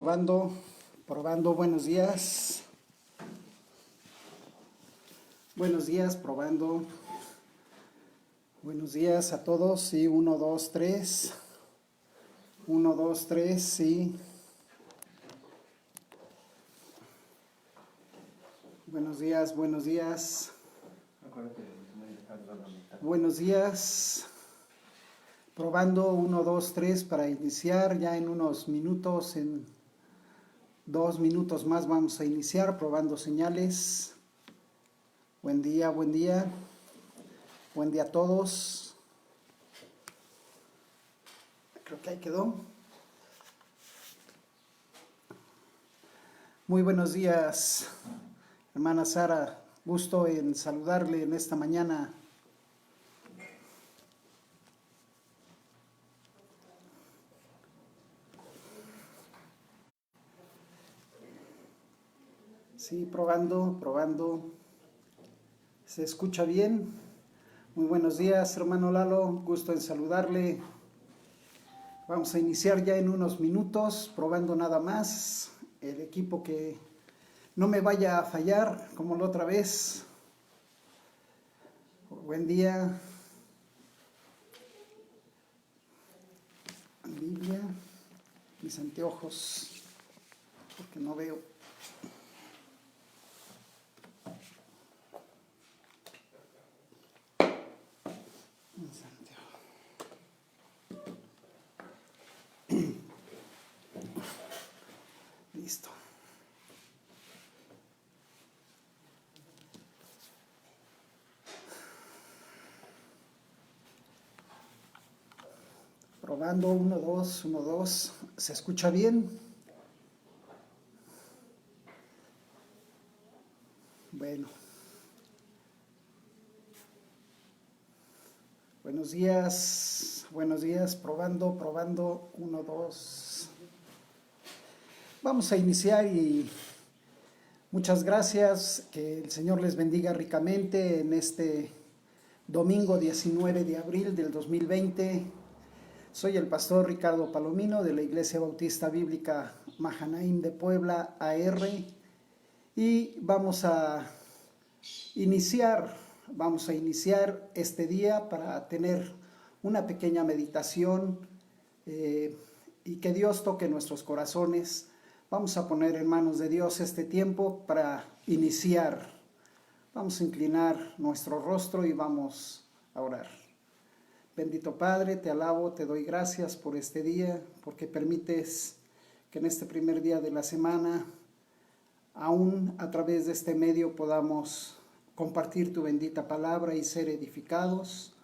Probando, probando, buenos días. Buenos días, probando. Buenos días a todos, sí, 1, 2, 3. 1, 2, 3, sí. Buenos días, buenos días. Buenos días. Probando, 1, 2, 3 para iniciar ya en unos minutos, en 2 minutos más vamos a iniciar, probando señales. Buen día, buen día. Buen día a todos. Creo que ahí quedó. Muy buenos días, hermana Sara. Gusto en saludarle en esta mañana. Sí, probando, probando. ¿Se escucha bien? Muy buenos días, hermano Lalo. Gusto en saludarle. Vamos a iniciar ya en unos minutos, probando nada más. El equipo que no me vaya a fallar, como la otra vez. Buen día. Biblia. Mis anteojos, porque no veo. Mis anteojos. Listo. Probando, 1, 2, 1, 2. ¿Se escucha bien? Bueno. Buenos días, probando, probando, 1, 2. Vamos a iniciar y muchas gracias, que el Señor les bendiga ricamente en este domingo 19 de abril del 2020. Soy el pastor Ricardo Palomino de la Iglesia Bautista Bíblica Mahanaim de Puebla, AR, y vamos a iniciar este día para tener una pequeña meditación y que Dios toque nuestros corazones. Vamos a poner en manos de Dios este tiempo para iniciar. Vamos a inclinar nuestro rostro y vamos a orar. Bendito Padre, te alabo, te doy gracias por este día, porque permites que en este primer día de la semana, aún a través de este medio, podamos compartir tu bendita palabra y ser edificados.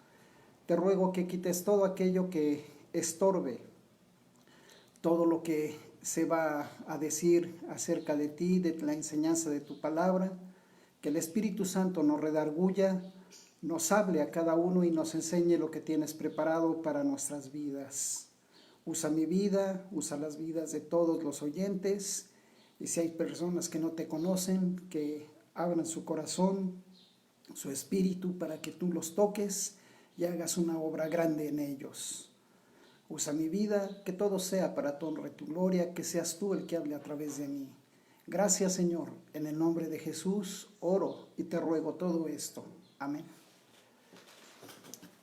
Te ruego que quites todo aquello que estorbe, todo lo que se va a decir acerca de ti, de la enseñanza de tu palabra, que el Espíritu Santo nos redarguya, nos hable a cada uno y nos enseñe lo que tienes preparado para nuestras vidas. Usa mi vida, usa las vidas de todos los oyentes, y si hay personas que no te conocen, que abran su corazón, su espíritu, para que tú los toques y hagas una obra grande en ellos. Usa mi vida, que todo sea para tu honra y tu gloria, que seas tú el que hable a través de mí. Gracias, Señor, en el nombre de Jesús oro y te ruego todo esto. Amén.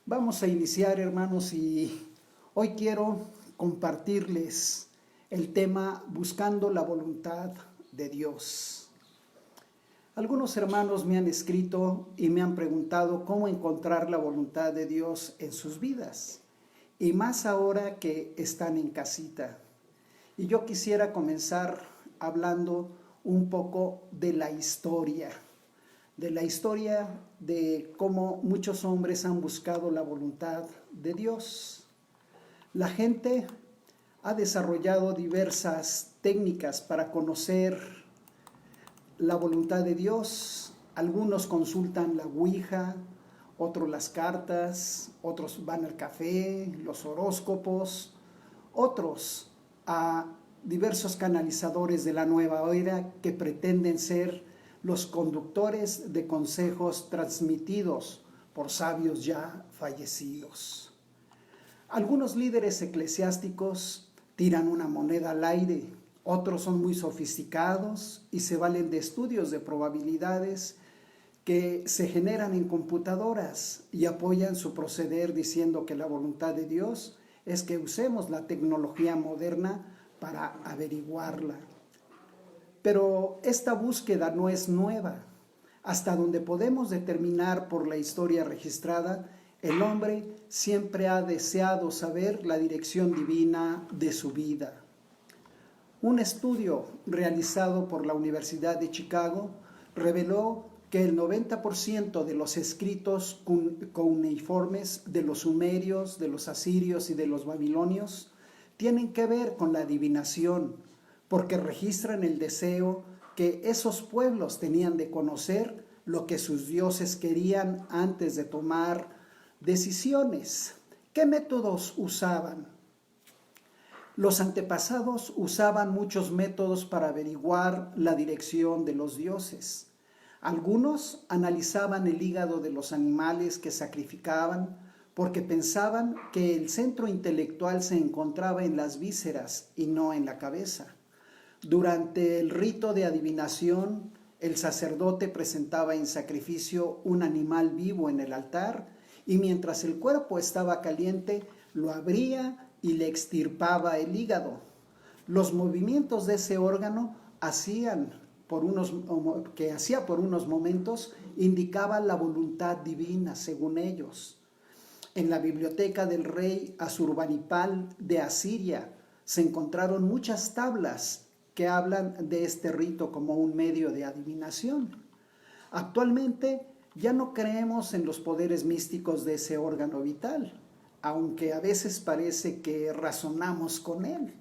Vamos a iniciar, hermanos, y hoy quiero compartirles el tema buscando la voluntad de Dios. Algunos hermanos me han escrito y me han preguntado cómo encontrar la voluntad de Dios en sus vidas, y más ahora que están en casita. Y yo quisiera comenzar hablando un poco de la historia de cómo muchos hombres han buscado la voluntad de Dios. La gente ha desarrollado diversas técnicas para conocer la voluntad de Dios. Algunos consultan la Ouija, otros las cartas, otros van al café, los horóscopos, otros a diversos canalizadores de la nueva era que pretenden ser los conductores de consejos transmitidos por sabios ya fallecidos. Algunos líderes eclesiásticos tiran una moneda al aire Otros son muy sofisticados y se valen de estudios de probabilidades que se generan en computadoras y apoyan su proceder diciendo que la voluntad de Dios es que usemos la tecnología moderna para averiguarla. Pero esta búsqueda no es nueva. Hasta donde podemos determinar por la historia registrada, el hombre siempre ha deseado saber la dirección divina de su vida. Un estudio realizado por la Universidad de Chicago reveló que el 90% de los escritos cuneiformes de los sumerios, de los asirios y de los babilonios tienen que ver con la adivinación, porque registran el deseo que esos pueblos tenían de conocer lo que sus dioses querían antes de tomar decisiones. ¿Qué métodos usaban? Los antepasados usaban muchos métodos para averiguar la dirección de los dioses. Algunos analizaban el hígado de los animales que sacrificaban porque pensaban que el centro intelectual se encontraba en las vísceras y no en la cabeza. Durante el rito de adivinación, el sacerdote presentaba en sacrificio un animal vivo en el altar y mientras el cuerpo estaba caliente, lo abría y le extirpaba el hígado. Los movimientos de ese órgano hacía por unos momentos indicaba la voluntad divina, según ellos. En la biblioteca del rey Asurbanipal de Asiria se encontraron muchas tablas que hablan de este rito como un medio de adivinación. Actualmente ya no creemos en los poderes místicos de ese órgano vital, aunque a veces parece que razonamos con él.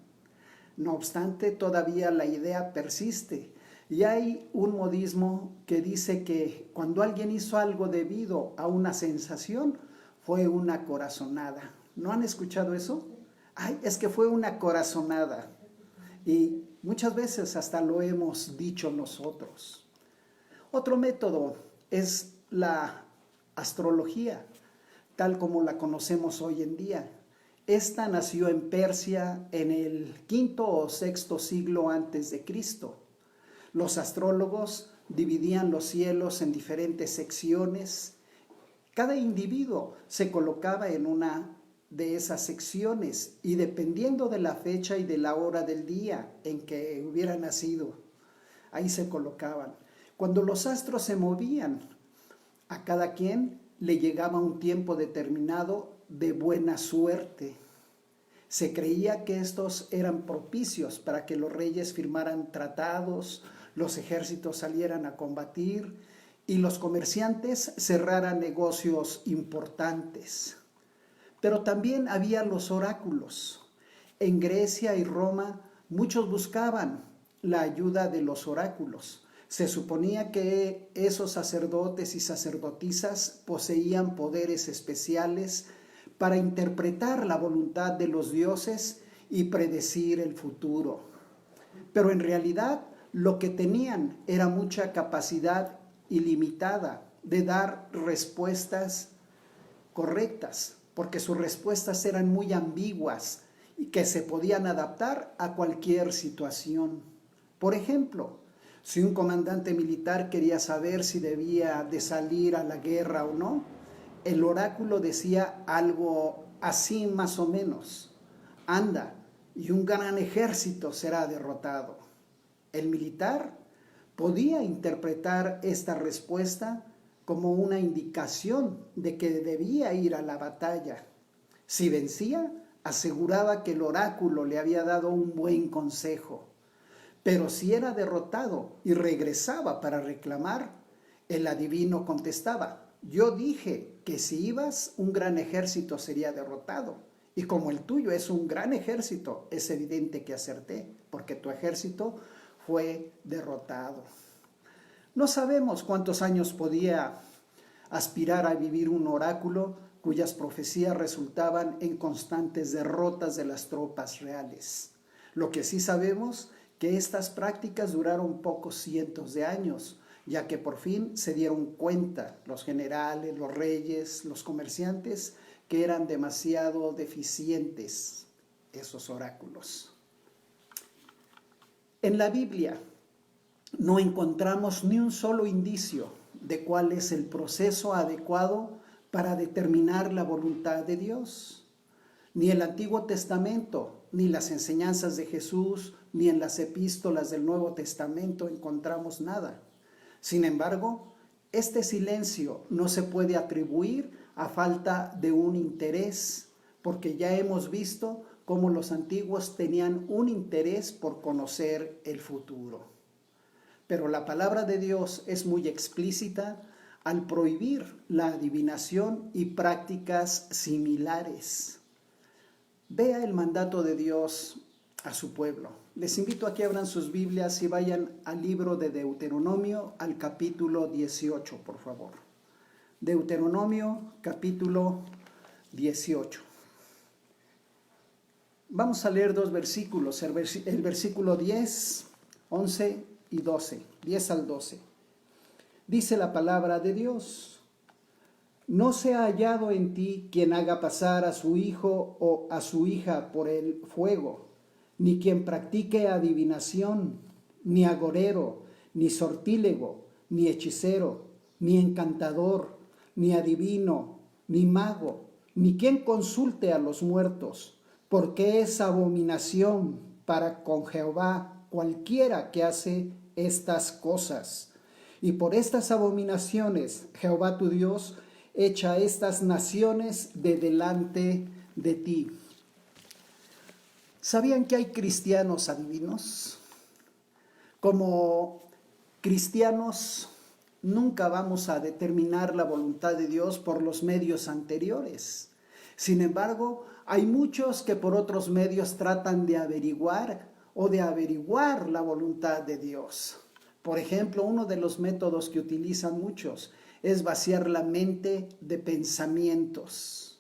No obstante, todavía la idea persiste y hay un modismo que dice que cuando alguien hizo algo debido a una sensación, fue una corazonada. ¿No han escuchado eso? Ay, es que fue una corazonada. Y muchas veces hasta lo hemos dicho nosotros. Otro método es la astrología, tal como la conocemos hoy en día. Esta nació en Persia en el V o VI siglo antes de Cristo. Los astrólogos dividían los cielos en diferentes secciones. Cada individuo se colocaba en una de esas secciones y dependiendo de la fecha y de la hora del día en que hubiera nacido, ahí se colocaban. Cuando los astros se movían, a cada quien le llegaba un tiempo determinado de buena suerte. Se creía que estos eran propicios para que los reyes firmaran tratados, los ejércitos salieran a combatir y los comerciantes cerraran negocios importantes. Pero también había los oráculos. En Grecia y Roma muchos buscaban la ayuda de los oráculos. Se suponía que esos sacerdotes y sacerdotisas poseían poderes especiales para interpretar la voluntad de los dioses y predecir el futuro. Pero en realidad lo que tenían era mucha capacidad ilimitada de dar respuestas correctas, porque sus respuestas eran muy ambiguas y que se podían adaptar a cualquier situación. Por ejemplo, si un comandante militar quería saber si debía de salir a la guerra o no, el oráculo decía algo así más o menos: anda, y un gran ejército será derrotado. El militar podía interpretar esta respuesta como una indicación de que debía ir a la batalla. Si vencía, aseguraba que el oráculo le había dado un buen consejo. Pero si era derrotado y regresaba para reclamar, el adivino contestaba: yo dije que si ibas, un gran ejército sería derrotado. Y como el tuyo es un gran ejército, es evidente que acerté, porque tu ejército fue derrotado. No sabemos cuántos años podía aspirar a vivir un oráculo cuyas profecías resultaban en constantes derrotas de las tropas reales. Lo que sí sabemos que estas prácticas duraron pocos cientos de años, ya que por fin se dieron cuenta los generales, los reyes, los comerciantes, que eran demasiado deficientes esos oráculos. En la Biblia no encontramos ni un solo indicio de cuál es el proceso adecuado para determinar la voluntad de Dios. Ni el Antiguo Testamento, ni las enseñanzas de Jesús, ni en las epístolas del Nuevo Testamento encontramos nada. Sin embargo, este silencio no se puede atribuir a falta de un interés, porque ya hemos visto cómo los antiguos tenían un interés por conocer el futuro. Pero la palabra de Dios es muy explícita al prohibir la adivinación y prácticas similares. Vea el mandato de Dios a su pueblo. Les invito a que abran sus Biblias y vayan al libro de Deuteronomio, al capítulo 18, por favor. Deuteronomio, capítulo 18. Vamos a leer dos versículos, el versículo 10, 11 y 12, 10 al 12. Dice la palabra de Dios: no se ha hallado en ti quien haga pasar a su hijo o a su hija por el fuego, ni quien practique adivinación, ni agorero, ni sortílego, ni hechicero, ni encantador, ni adivino, ni mago, ni quien consulte a los muertos, porque es abominación para con Jehová cualquiera que hace estas cosas. Y por estas abominaciones Jehová tu Dios echa estas naciones de delante de ti. ¿Sabían que hay cristianos adivinos? Como cristianos nunca vamos a determinar la voluntad de Dios por los medios anteriores. Sin embargo, hay muchos que por otros medios tratan de averiguar la voluntad de Dios. Por ejemplo, uno de los métodos que utilizan muchos es vaciar la mente de pensamientos.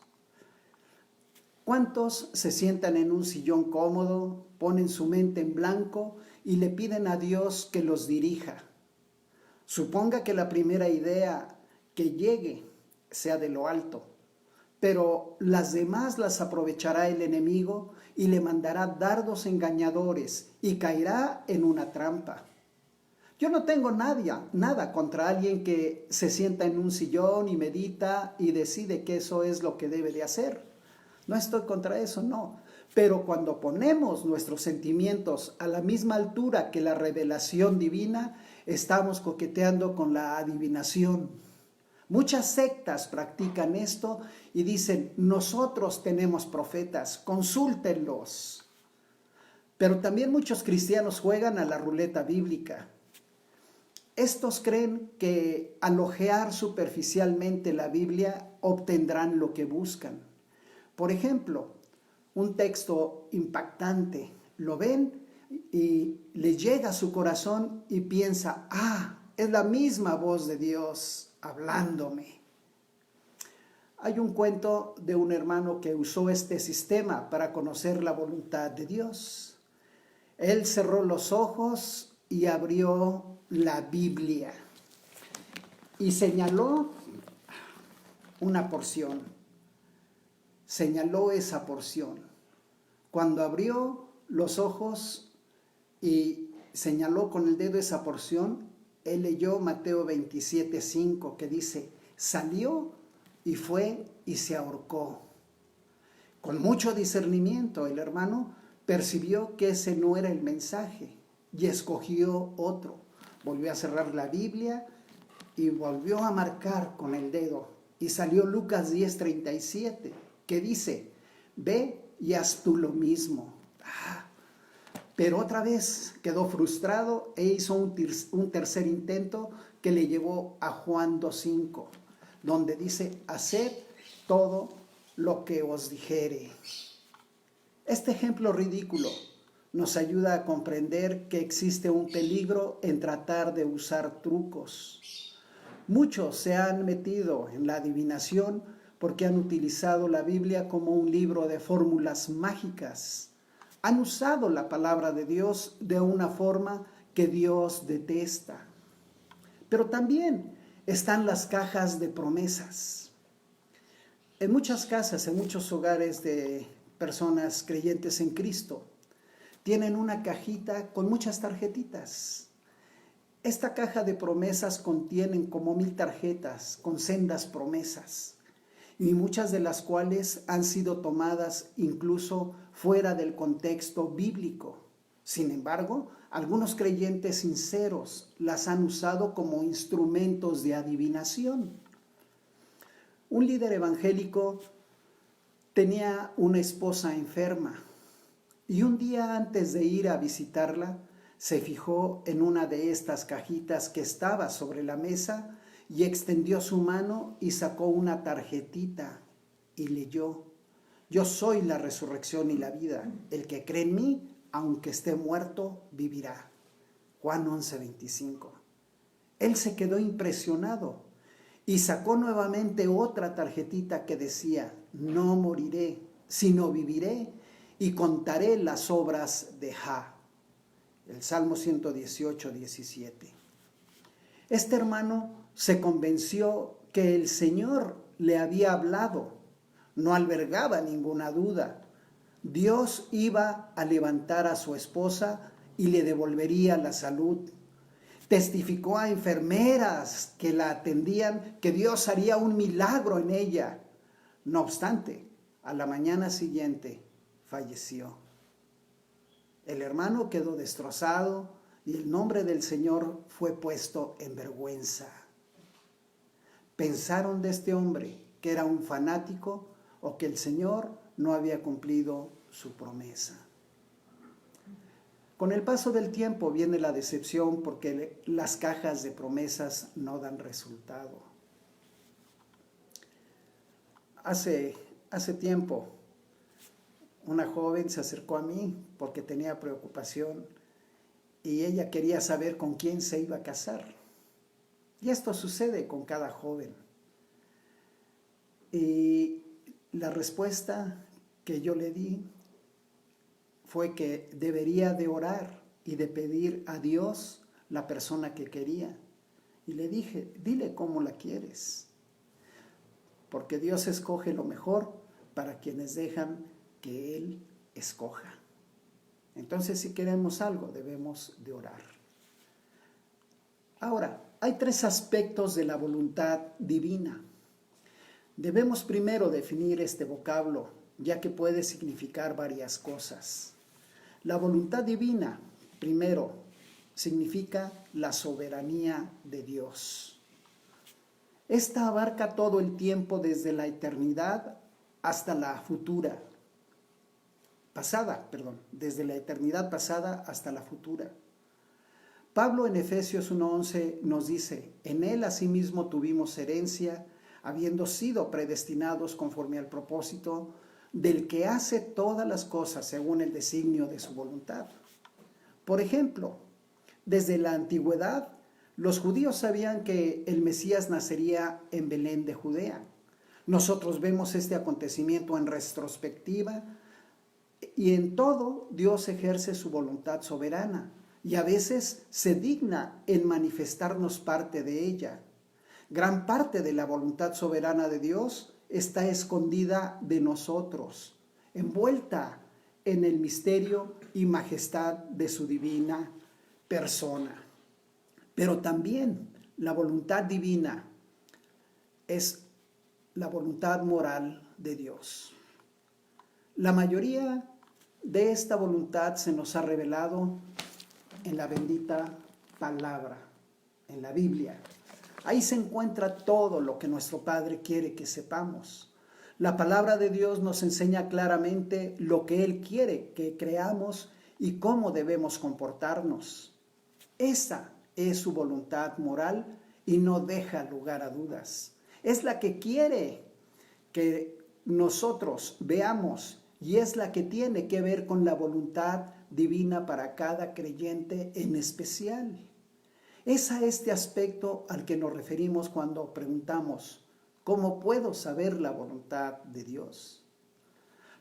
¿Cuántos se sientan en un sillón cómodo, ponen su mente en blanco y le piden a Dios que los dirija? Suponga que la primera idea que llegue sea de lo alto, pero las demás las aprovechará el enemigo y le mandará dardos engañadores y caerá en una trampa. Yo no tengo nada contra alguien que se sienta en un sillón y medita y decide que eso es lo que debe de hacer. No estoy contra eso, no. Pero cuando ponemos nuestros sentimientos a la misma altura que la revelación divina, estamos coqueteando con la adivinación. Muchas sectas practican esto y dicen: nosotros tenemos profetas, consúltenlos. Pero también muchos cristianos juegan a la ruleta bíblica. Estos creen que al ojear superficialmente la Biblia obtendrán lo que buscan. Por ejemplo, un texto impactante, lo ven y les llega a su corazón y piensa: es la misma voz de Dios hablándome. Hay un cuento de un hermano que usó este sistema para conocer la voluntad de Dios. Él cerró los ojos y abrió la Biblia y señaló una porción. Señaló esa porción. Cuando abrió los ojos y señaló con el dedo esa porción, él leyó Mateo 27:5, que dice: salió y fue y se ahorcó. Con mucho discernimiento el hermano percibió que ese no era el mensaje y escogió otro. Volvió a cerrar la Biblia y volvió a marcar con el dedo. Y salió Lucas 10:37, que dice: ve y haz tú lo mismo. Pero otra vez quedó frustrado e hizo un tercer intento que le llevó a Juan 2:5, donde dice: haced todo lo que os dijere. Este ejemplo ridículo nos ayuda a comprender que existe un peligro en tratar de usar trucos. Muchos se han metido en la adivinación porque han utilizado la Biblia como un libro de fórmulas mágicas. Han usado la palabra de Dios de una forma que Dios detesta. Pero también están las cajas de promesas. En muchas casas, en muchos hogares de personas creyentes en Cristo, tienen una cajita con muchas tarjetitas. Esta caja de promesas contienen como 1000 tarjetas con sendas promesas, y muchas de las cuales han sido tomadas incluso fuera del contexto bíblico. Sin embargo, algunos creyentes sinceros las han usado como instrumentos de adivinación. Un líder evangélico tenía una esposa enferma y un día antes de ir a visitarla, se fijó en una de estas cajitas que estaba sobre la mesa y extendió su mano y sacó una tarjetita y leyó: yo soy la resurrección y la vida. El que cree en mí, aunque esté muerto, vivirá. Juan 11:25. Él se quedó impresionado y sacó nuevamente otra tarjetita que decía: no moriré, sino viviré y contaré las obras de Jah. El Salmo 118:17. Este hermano se convenció que el Señor le había hablado. No albergaba ninguna duda. Dios iba a levantar a su esposa y le devolvería la salud. Testificó a enfermeras que la atendían que Dios haría un milagro en ella. No obstante, a la mañana siguiente falleció. El hermano quedó destrozado y el nombre del Señor fue puesto en vergüenza. Pensaron de este hombre que era un fanático o que el Señor no había cumplido su promesa. Con el paso del tiempo viene la decepción porque las cajas de promesas no dan resultado. Hace tiempo, una joven se acercó a mí porque tenía preocupación y ella quería saber con quién se iba a casar. Y esto sucede con cada joven. Y la respuesta que yo le di fue que debería de orar y de pedir a Dios la persona que quería. Y le dije: dile cómo la quieres, porque Dios escoge lo mejor para quienes dejan que Él escoja. Entonces, si queremos algo, debemos de orar. Ahora, hay 3 aspectos de la voluntad divina. Debemos primero definir este vocablo, ya que puede significar varias cosas. La voluntad divina, primero, significa la soberanía de Dios. Esta abarca todo el tiempo desde la eternidad hasta la desde la eternidad pasada hasta la futura. Pablo en Efesios 1:11 nos dice: en él asimismo tuvimos herencia, habiendo sido predestinados conforme al propósito del que hace todas las cosas según el designio de su voluntad. Por ejemplo, desde la antigüedad, los judíos sabían que el Mesías nacería en Belén de Judea. Nosotros vemos este acontecimiento en retrospectiva y en todo Dios ejerce su voluntad soberana y a veces se digna en manifestarnos parte de ella. Gran parte de la voluntad soberana de Dios está escondida de nosotros, envuelta en el misterio y majestad de su divina persona. Pero también la voluntad divina es la voluntad moral de Dios. La mayoría de esta voluntad se nos ha revelado en la bendita palabra, en la Biblia. Ahí se encuentra todo lo que nuestro Padre quiere que sepamos. La palabra de Dios nos enseña claramente lo que Él quiere que creamos y cómo debemos comportarnos. Esa es su voluntad moral y no deja lugar a dudas. Es la que quiere que nosotros veamos y es la que tiene que ver con la voluntad divina para cada creyente en especial. Es a este aspecto al que nos referimos cuando preguntamos: ¿cómo puedo saber la voluntad de Dios?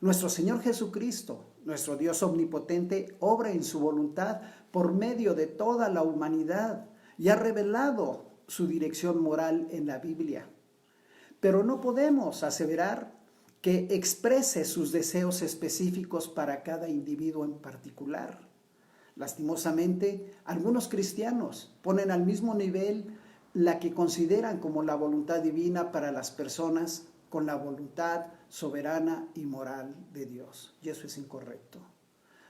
Nuestro Señor Jesucristo, nuestro Dios omnipotente, obra en su voluntad por medio de toda la humanidad y ha revelado su dirección moral en la Biblia. Pero no podemos aseverar que exprese sus deseos específicos para cada individuo en particular. Lastimosamente, algunos cristianos ponen al mismo nivel la que consideran como la voluntad divina para las personas con la voluntad soberana y moral de Dios. Y eso es incorrecto.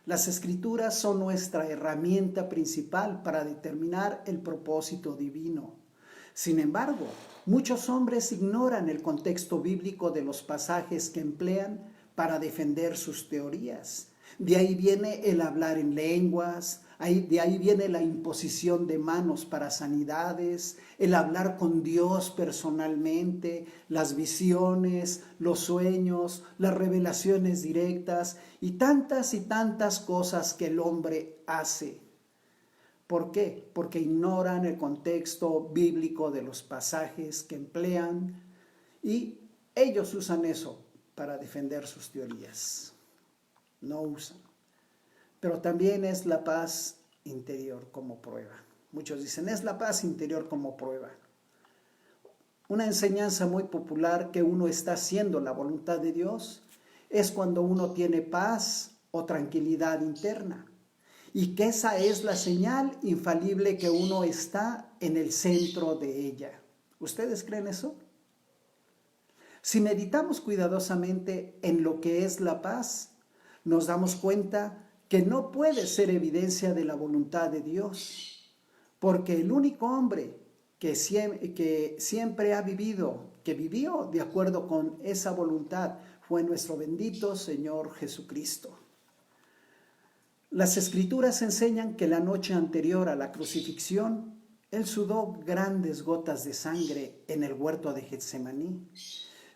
Las Escrituras son nuestra herramienta principal para determinar el propósito divino. Sin embargo, muchos hombres ignoran el contexto bíblico de los pasajes que emplean para defender sus teorías. De ahí viene el hablar en lenguas, de ahí viene la imposición de manos para sanidades, el hablar con Dios personalmente, las visiones, los sueños, las revelaciones directas y tantas cosas que el hombre hace. ¿Por qué? Porque ignoran el contexto bíblico de los pasajes que emplean y ellos usan eso para defender sus teorías. No usan. Pero también es la paz interior como prueba. Muchos dicen, es la paz interior como prueba. Una enseñanza muy popular que uno está haciendo la voluntad de Dios es cuando uno tiene paz o tranquilidad interna. Y que esa es la señal infalible que uno está en el centro de ella. ¿Ustedes creen eso? Si meditamos cuidadosamente en lo que es la paz, nos damos cuenta que no puede ser evidencia de la voluntad de Dios, porque el único hombre que siempre ha vivido, que vivió de acuerdo con esa voluntad, fue nuestro bendito Señor Jesucristo. Las Escrituras enseñan que la noche anterior a la crucifixión, Él sudó grandes gotas de sangre en el huerto de Getsemaní.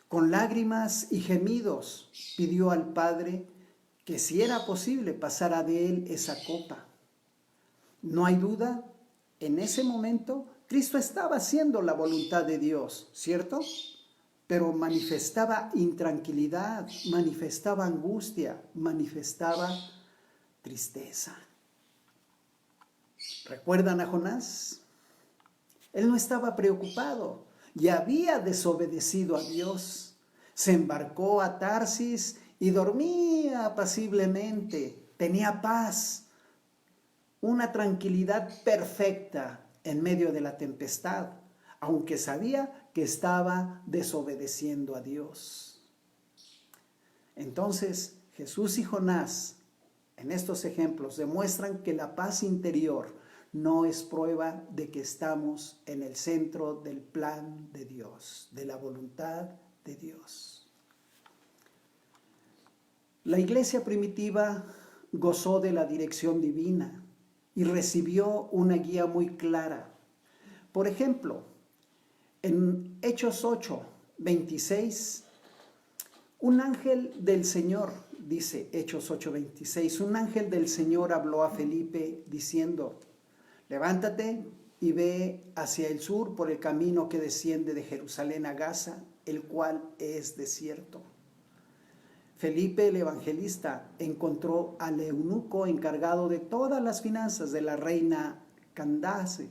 Con lágrimas y gemidos pidió al Padre que si era posible pasara de Él esa copa. No hay duda, en ese momento Cristo estaba haciendo la voluntad de Dios, ¿cierto? Pero manifestaba intranquilidad, manifestaba angustia, manifestaba tristeza. ¿Recuerdan a Jonás? Él no estaba preocupado y había desobedecido a Dios. Se embarcó a Tarsis y dormía apaciblemente. Tenía paz, una tranquilidad perfecta en medio de la tempestad, aunque sabía que estaba desobedeciendo a Dios. Entonces, Jesús y Jonás, en estos ejemplos, demuestran que la paz interior no es prueba de que estamos en el centro del plan de Dios, de la voluntad de Dios. La iglesia primitiva gozó de la dirección divina y recibió una guía muy clara. Por ejemplo, en Hechos 8:26, un ángel del Señor, dice Hechos 8:26, un ángel del Señor habló a Felipe diciendo, levántate y ve hacia el sur por el camino que desciende de Jerusalén a Gaza, el cual es desierto. Felipe el evangelista encontró al eunuco encargado de todas las finanzas de la reina Candace,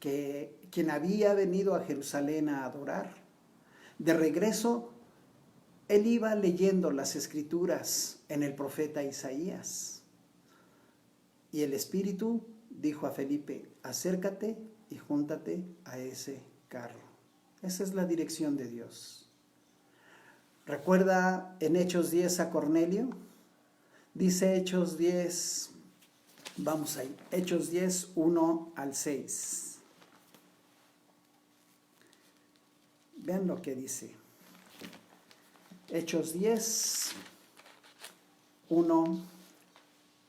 quien había venido a Jerusalén a adorar. De regreso, él iba leyendo las escrituras en el profeta Isaías. Y el Espíritu dijo a Felipe, acércate y júntate a ese carro. Esa es la dirección de Dios. ¿Recuerda en Hechos 10 a Cornelio? Dice Hechos 10, vamos ahí, Hechos 10, 1 al 6. Vean lo que dice. Hechos 10, 1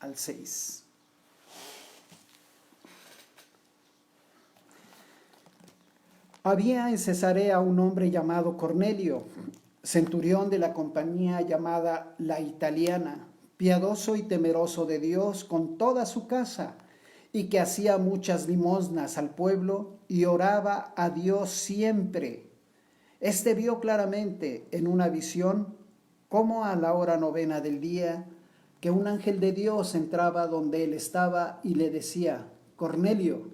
al 6. Había en Cesarea un hombre llamado Cornelio, centurión de la compañía llamada La Italiana, piadoso y temeroso de Dios con toda su casa, y que hacía muchas limosnas al pueblo y oraba a Dios siempre. Este vio claramente en una visión cómo a la hora 9 del día que un ángel de Dios entraba donde él estaba y le decía, Cornelio.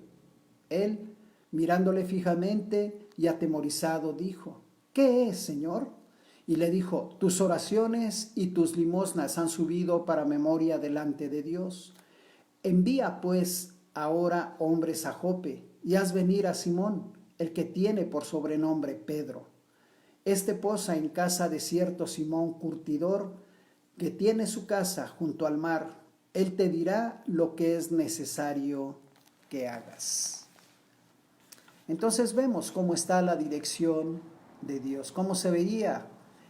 Él, mirándole fijamente y atemorizado, dijo, ¿qué es, Señor? y le dijo: tus oraciones y tus limosnas han subido para memoria delante de Dios. Envía pues ahora hombres a Jope y haz venir a Simón, el que tiene por sobrenombre Pedro. Este posa en casa de cierto Simón curtidor, que tiene su casa junto al mar. Él te dirá lo que es necesario que hagas. Entonces vemos cómo está la dirección de Dios, cómo se veía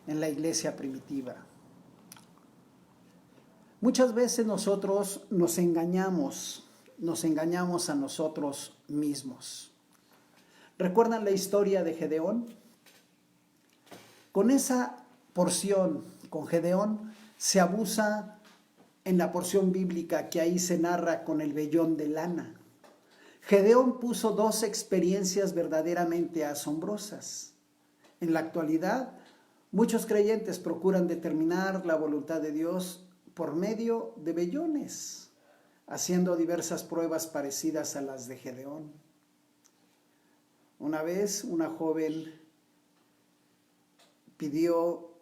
en la iglesia primitiva. Muchas veces nosotros nos engañamos a nosotros mismos. ¿Recuerdan la historia de Gedeón? Con esa porción, con Gedeón, se abusa en la porción bíblica que ahí se narra con el vellón de lana. Gedeón puso dos experiencias verdaderamente asombrosas. En la actualidad, muchos creyentes procuran determinar la voluntad de Dios por medio de vellones, haciendo diversas pruebas parecidas a las de Gedeón. Una vez una joven pidió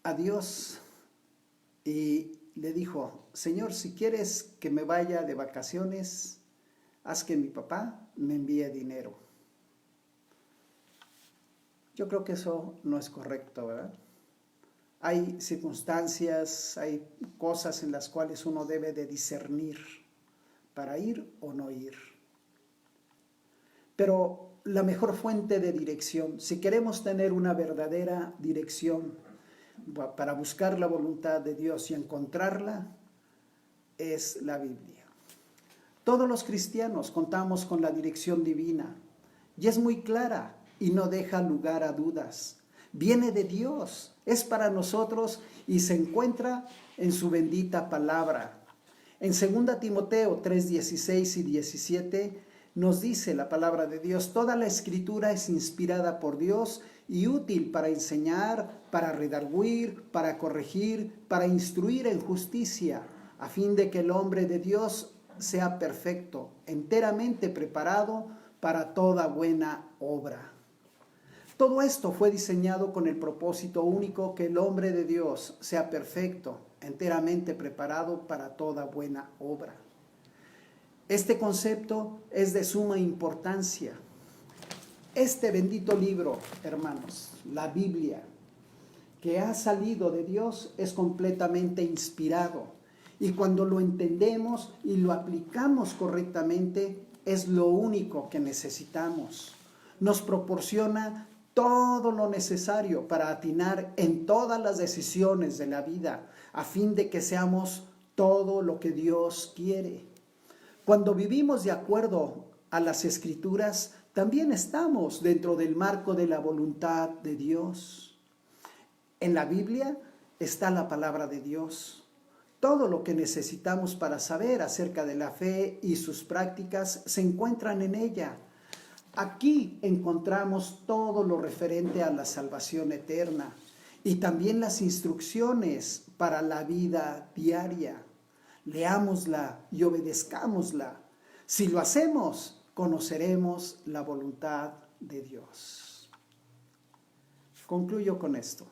a Dios y le dijo: Señor, si quieres que me vaya de vacaciones, haz que mi papá me envíe dinero. Yo creo que eso no es correcto, ¿verdad? Hay circunstancias, hay cosas en las cuales uno debe de discernir para ir o no ir. Pero la mejor fuente de dirección, si queremos tener una verdadera dirección para buscar la voluntad de Dios y encontrarla, es la Biblia. Todos los cristianos contamos con la dirección divina y es muy clara y no deja lugar a dudas. Viene de Dios, es para nosotros y se encuentra en su bendita palabra. En 2 Timoteo 3:16 y 17 nos dice la palabra de Dios: toda la escritura es inspirada por Dios y útil para enseñar, para redarguir, para corregir, para instruir en justicia, a fin de que el hombre de Dios sea perfecto, enteramente preparado para toda buena obra. Todo esto fue diseñado con el propósito único que el hombre de Dios sea perfecto, enteramente preparado para toda buena obra. Este concepto es de suma importancia. Este bendito libro, hermanos, la Biblia, que ha salido de Dios, es completamente inspirado. Y cuando lo entendemos y lo aplicamos correctamente, es lo único que necesitamos. Nos proporciona todo lo necesario para atinar en todas las decisiones de la vida, a fin de que seamos todo lo que Dios quiere. Cuando vivimos de acuerdo a las Escrituras, también estamos dentro del marco de la voluntad de Dios. En la Biblia está la palabra de Dios. Todo lo que necesitamos para saber acerca de la fe y sus prácticas se encuentran en ella. Aquí encontramos todo lo referente a la salvación eterna y también las instrucciones para la vida diaria. Leámosla y obedezcámosla. Si lo hacemos, conoceremos la voluntad de Dios. Concluyo con esto.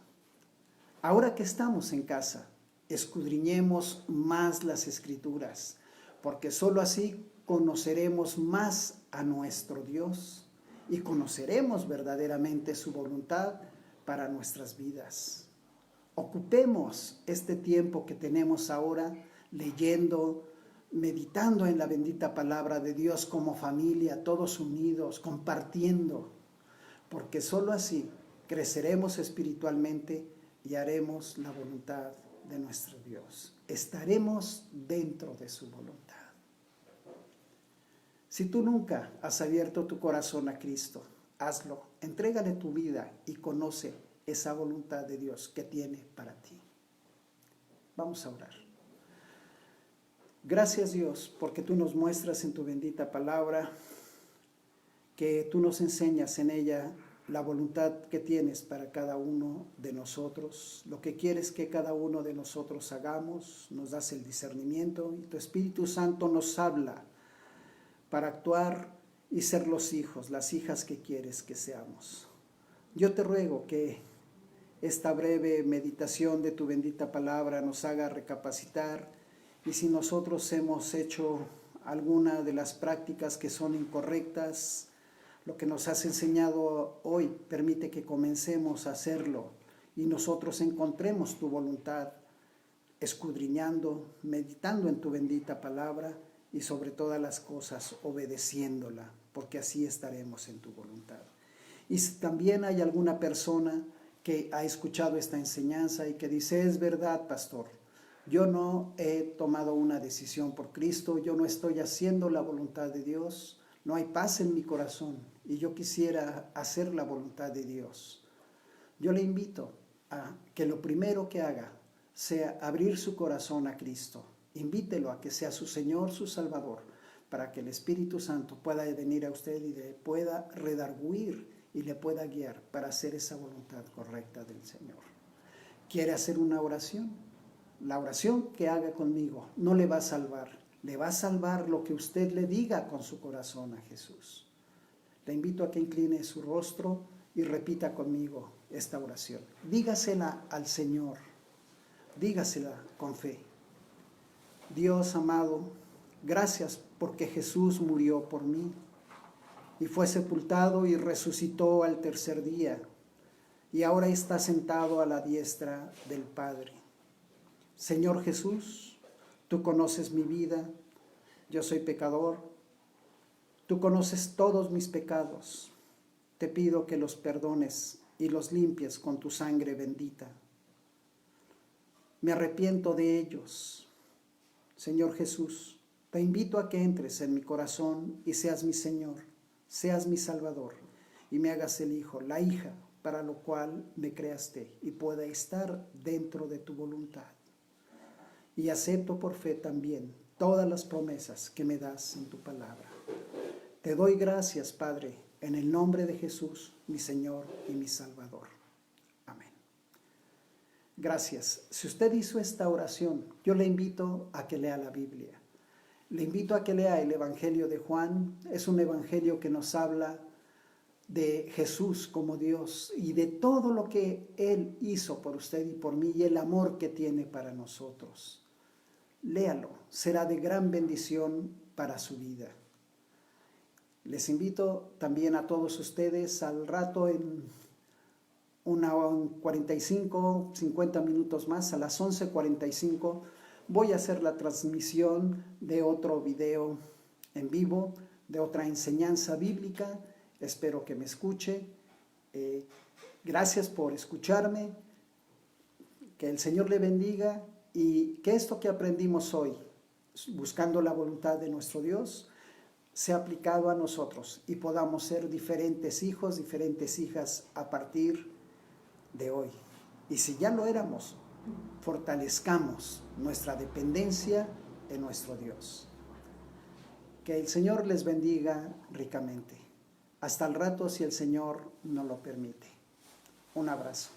Ahora que estamos en casa, escudriñemos más las Escrituras, porque sólo así conoceremos más a nuestro Dios y conoceremos verdaderamente su voluntad para nuestras vidas. Ocupemos este tiempo que tenemos ahora leyendo, meditando en la bendita palabra de Dios como familia, todos unidos, compartiendo, porque sólo así creceremos espiritualmente y haremos la voluntad de nuestro Dios. Estaremos dentro de su voluntad. Si tú nunca has abierto tu corazón a Cristo, hazlo, entrégale tu vida y conoce esa voluntad de Dios que tiene para ti. Vamos a orar. Gracias, Dios, porque tú nos muestras en tu bendita palabra, que tú nos enseñas en ella la voluntad que tienes para cada uno de nosotros, lo que quieres que cada uno de nosotros hagamos, nos das el discernimiento y tu Espíritu Santo nos habla para actuar y ser los hijos, las hijas que quieres que seamos. Yo te ruego que esta breve meditación de tu bendita palabra nos haga recapacitar, y si nosotros hemos hecho alguna de las prácticas que son incorrectas, lo que nos has enseñado hoy permite que comencemos a hacerlo y nosotros encontremos tu voluntad, escudriñando, meditando en tu bendita palabra y sobre todas las cosas obedeciéndola, porque así estaremos en tu voluntad. Y si también hay alguna persona que ha escuchado esta enseñanza y que dice, es verdad, pastor, yo no he tomado una decisión por Cristo, yo no estoy haciendo la voluntad de Dios, no hay paz en mi corazón y yo quisiera hacer la voluntad de Dios. Yo le invito a que lo primero que haga sea abrir su corazón a Cristo. Invítelo a que sea su Señor, su Salvador, para que el Espíritu Santo pueda venir a usted y le pueda redarguir y le pueda guiar para hacer esa voluntad correcta del Señor. ¿Quiere hacer una oración? La oración que haga conmigo no le va a salvar, le va a salvar lo que usted le diga con su corazón a Jesús. Le invito a que incline su rostro y repita conmigo esta oración. Dígasela al Señor, dígasela con fe. Dios amado, gracias porque Jesús murió por mí y fue sepultado y resucitó al tercer día y ahora está sentado a la diestra del Padre. Señor Jesús, tú conoces mi vida, yo soy pecador, tú conoces todos mis pecados. Te pido que los perdones y los limpies con tu sangre bendita. Me arrepiento de ellos. Señor Jesús, te invito a que entres en mi corazón y seas mi Señor, seas mi Salvador y me hagas el hijo, la hija para lo cual me creaste y pueda estar dentro de tu voluntad. Y acepto por fe también todas las promesas que me das en tu palabra. Te doy gracias, Padre, en el nombre de Jesús, mi Señor y mi Salvador. Amén. Gracias. Si usted hizo esta oración, yo le invito a que lea la Biblia. Le invito a que lea el Evangelio de Juan. Es un evangelio que nos habla de Jesús como Dios y de todo lo que Él hizo por usted y por mí y el amor que tiene para nosotros. Léalo, será de gran bendición para su vida. Les invito también a todos ustedes al rato en 45, 50 minutos más, a las 11:45, voy a hacer la transmisión de otro video en vivo, de otra enseñanza bíblica. Espero que me escuche. Gracias por escucharme. Que el Señor le bendiga y que esto que aprendimos hoy, buscando la voluntad de nuestro Dios, sea aplicado a nosotros y podamos ser diferentes hijos, diferentes hijas a partir de hoy. Y si ya lo éramos, fortalezcamos nuestra dependencia en nuestro Dios. Que el Señor les bendiga ricamente. Hasta el rato si el Señor nos lo permite. Un abrazo.